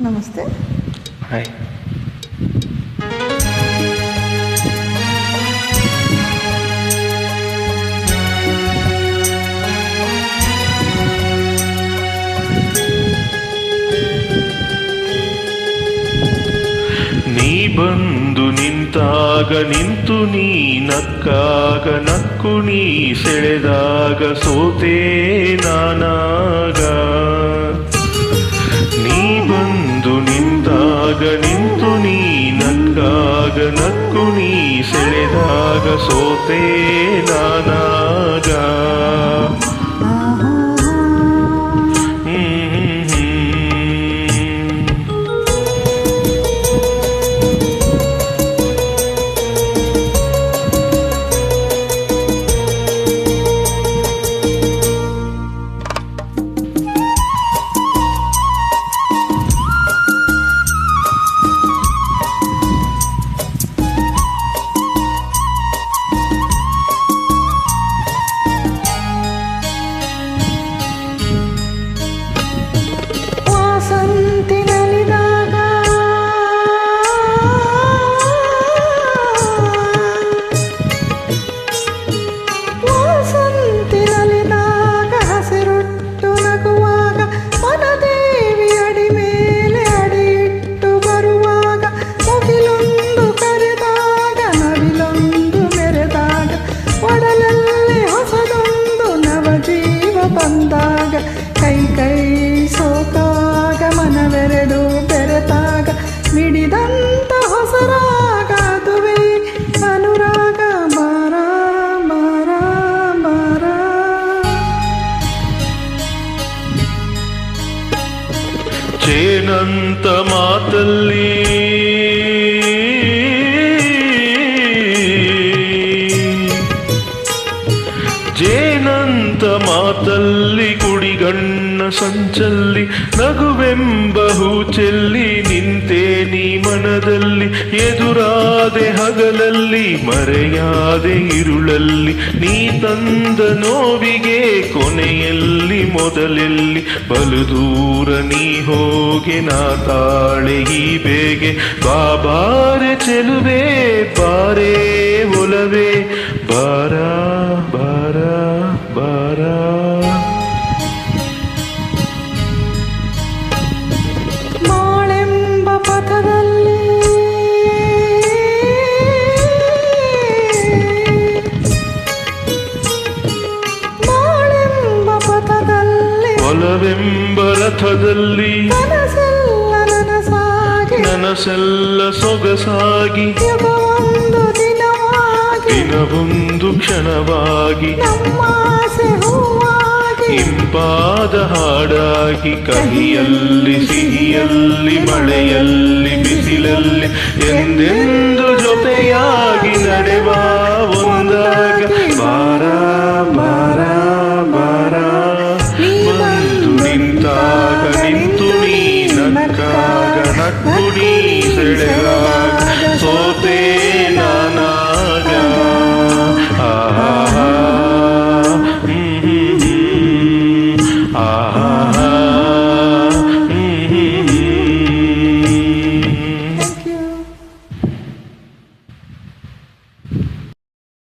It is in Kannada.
ನಮಸ್ತೆ. ಹಾಯ್. ನೀ ಬಂದು ನಿಂತಾಗ ನಿಂತು ನೀ ನಕ್ಕಾಗ ನಕ್ಕು ನೀ ಸೆಳೆದಾಗ ಸೋತೆ ನಾನಾಗ. ನೀ ಬಂದು ನಿಂತಾಗ ನಿಂತು ನೀ ನಕ್ಕಾಗ ನಕ್ಕು ನೀ ಸೆಳೆದಾಗ ಸೋತೆ ನಾನಾಗ. ಬಂದಾಗ ಕೈ ಕೈ ಸೋಕಾಗ ಮನವೆರಡು ಬೆರೆತಾಗ ಮಿಡಿದಂತ ಹೊಸರಾಗ ಅದುವೇ ಅನುರಾಗ. ಬಾರ ಬಾರ ಬಾರ ಚೇನಂತ ಮಾತಲ್ಲಿ ಜೇನಂತ ಮಾತಲ್ಲಿ ಕುಡಿಗಣ್ಣ ಸಂಚಲ್ಲಿ ನಗುವೆಂಬ ಹೂಚೆಲ್ಲಿ ನಿಂತೆ ನೀ ಮನದಲ್ಲಿ. ಎದುರಾದೆ ಹಗಲಲ್ಲಿ ಮರೆಯಾದೆ ಇರುಳಲ್ಲಿ ನೀ ತಂದ ನೋವಿಗೆ ಕೊನೆಯಲ್ಲಿ ಮೊದಲೆಲ್ಲಿ. ಬಲು ದೂರ ನೀ ಹೋಗೆ ನಾ ತಾಳೆ ಈ ಬೇಗೆ. ಬಾಬಾರೆ ಚೆಲುವೆ ಬಾರೇ ಒಲವೇ ಬಾರ ಬಾರ ಬಾರ. ಮಾಳೆಂಬ ಪಥದಲ್ಲಿ ಮಾಳೆಂಬ ಪಥದಲ್ಲಿ ಒಲವೆಂಬ ರಥದಲ್ಲಿ ಕನಸೆಲ್ಲ ನನಸಾಗಿ ನನಸೆಲ್ಲ ಸೊಗಸಾಗಿ ಯುಗವೊಂದು ದಿನವಾಗಿ ದಿನವೊಂದು ಕ್ಷಣವಾಗಿ ನಮ್ಮಾಸೆ ಹೂವಾಗಿ ಇಂಪಾದ ಹಾಡಾಗಿ. ಕಹಿಯಲ್ಲಿ ಸಿಹಿಯಲ್ಲಿ ಮಳೆಯಲ್ಲಿ ಬಿಸಿಲಲ್ಲಿ ಎಂದೆಂದು ಜೊತೆಯಾಗಿ ನಡೆವ ಒಂದಾಗ. ಬಾರ ಬಾರ ಬಾರ ಬಂದು ನಿಂತಾಗ ನಿಂತು ನೀ ನಕ್ಕಾಗ ನಕ್ಕು